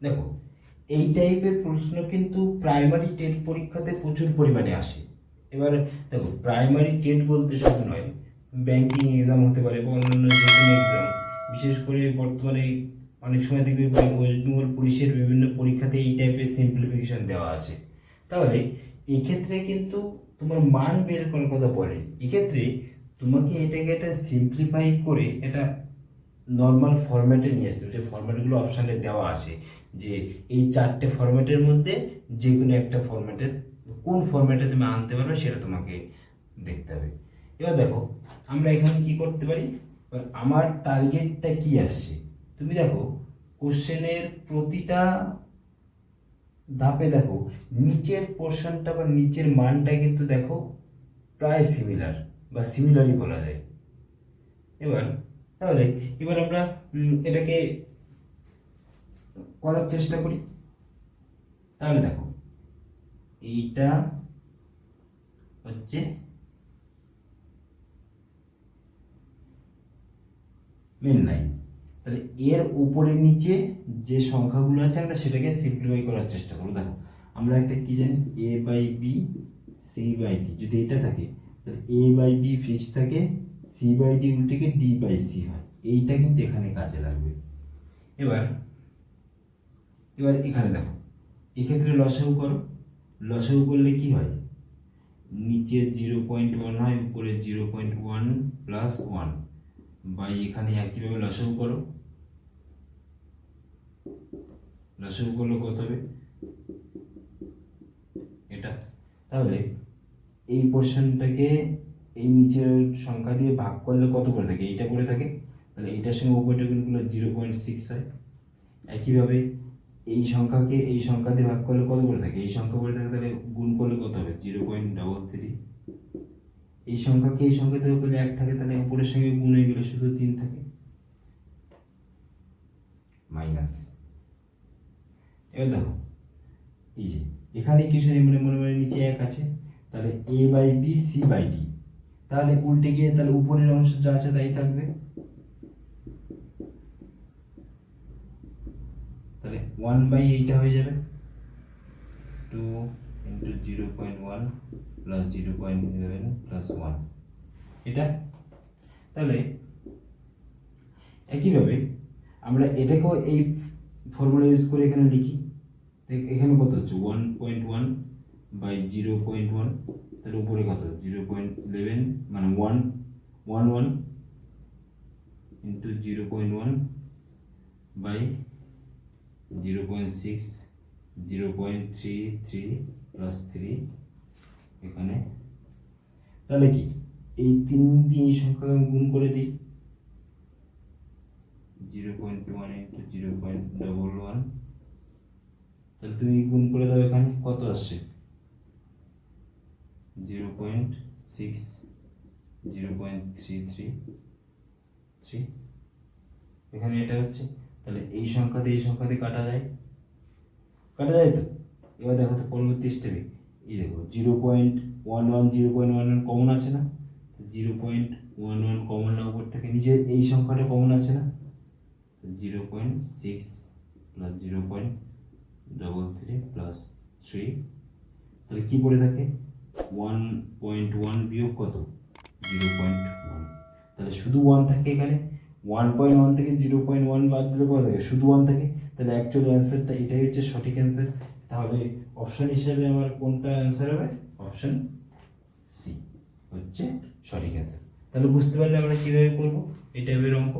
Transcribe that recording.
দেখো এই টাইপের প্রশ্ন কিন্তু প্রাইমারি টেট পরীক্ষাতে প্রচুর পরিমাণে আসে। এবার দেখো প্রাইমারি টেট বলতে শুধু নয়, ব্যাংকিং এক্সাম হতে পারে বা অন্যান্য যে কোনো এক্সাম, বিশেষ করে বর্তমানে অনেক সময় দেখবে ওয়েস্ট বেঙ্গল পুলিশের বিভিন্ন পরীক্ষাতে এই টাইপের সিম্পলিফিকেশন দেওয়া আছে। তাহলে এক্ষেত্রে কিন্তু তোমার মান বের করার কথা বলে, এক্ষেত্রে তোমাকে এটাকে একটা সিম্পলিফাই করে এটা নর্মাল ফরম্যাটে নিয়ে আসতে হবে। যে ফরম্যাটগুলো অপশানে দেওয়া আছে, যে এই 4টে ফরম্যাটের মধ্যে যে কোনো একটা ফরম্যাটে কোন ফরম্যাটে তুমি আনতে পারবে সেটা তোমাকে দেখতে হবে। এবার দেখো আমরা এখানে কি করতে পারি, আমার টার্গেটটা কি আসছে। তুমি দেখো কোশ্চেনের প্রতিটা ধাপে দেখো নিচের পোর্শনটা বা নিচের মানটা কিন্তু দেখো প্রায় সিমিলার বা সিমিলারই বলা যায়। এবার তাহলে এবার আমরা এটাকে করার চেষ্টা করি। তাহলে দেখো এইটা হচ্ছে মেন লাইন, তাহলে এর উপরে নিচে যে সংখ্যাগুলো আছে আমরা সেটাকে সিম্পলিফাই করার চেষ্টা করবো। দেখো আমরা একটা কি জানি, A by B C by D, যদি এটা থাকে তাহলে এ বাই বি ফিক্স থাকে, সি বাই ডি উল্টেকে ডি বাই সি হয়, এইটা কিন্তু এখানে কাজে লাগবে। এবার এবার এখানে দেখো এক্ষেত্রে লসাগু করো, লসাগু করলে কি হয়, নিচে 0.1 হয়, উপরে 0.1 প্লাস 1 বাই এখানে একইভাবে লসাগু করো, লসাগু করলে কত হবে এটা। তাহলে এই পোর্শনটাকে এই নিচের সংখ্যা দিয়ে ভাগ করলে কত করে থাকে, এইটা করে থাকে, তাহলে এইটার সঙ্গে উপরটা গুণ করলে 0.6 হয়। একইভাবে এই সংখ্যাকে এই সংখ্যা দিয়ে ভাগ করলে কত করে থাকে, এই সংখ্যা করে থাকে, তাহলে গুণ করলে কত হবে 0.33। এই সংখ্যাকে এই সংখ্যা দিয়ে করলে 1 থাকে, তাহলে উপরের সঙ্গে গুণ হয়ে গেলে শুধু 3 থাকে, মাইনাস। এবার দেখো এই যে এখানে কিছু নেই, মানে মনে মনে নিচে 1 আছে, তাহলে A by B C by D, তাহলে উল্টে গিয়ে তাহলে উপরের অংশ যা আছে তাই থাকবে, তাহলে 1 বাই এইটা হয়ে যাবে 2 ইন্টু 0.1 প্লাস 0.11 প্লাস 1 এটা। তাহলে একইভাবে আমরা এটাকেও এই ফর্মুলা ইউজ করে এখানে লিখি, এখানে কত হচ্ছে 1.1 বাই 0.1, তাহলে উপরে কত 0.11 মানে 1 ইন্টু 0.1 বাই 0.6 0.33 প্লাস 3 এখানে। তাহলে কি এই 3 দিয়ে এই সংখ্যা গুণ করে দিই, 0.1 ইন্টু 0.11, তাহলে তুমি গুণ করে দাও, এখানে কত আসছে 0.6 0.333, এখানে এটা হচ্ছে, তাহলে এই সংখ্যা দিয়ে এই সংখ্যা দিয়ে কাটা যায়, কাটা যায় তো। এবার দেখো তো পরবর্তী স্টেপে এই দেখো 0.11 কমন আছে না, 0.11 কমন না উপর থেকে, নিচে এই সংখ্যাটা কমন আছে না, 0.6 প্লাস 0.33 প্লাস 3, তাহলে কি পড়ে থাকে 1.1 বিয়োগ কত 0.1, তাহলে শুধু 1 থাকে এখানে, 1.1 থেকে 0.1 বাদ দিলে কত থাকে শুধু 1 থাকে, তাহলে অ্যাকচুয়ালি অ্যান্সারটা এটাই হচ্ছে সঠিক অ্যান্সার। তাহলে অপশন হিসেবে আমার কোনটা অ্যান্সার হবে, অপশন সি হচ্ছে সঠিক অ্যান্সার। তাহলে বুঝতে পারলে আমরা কীভাবে করবো এই টাইপের অঙ্ক।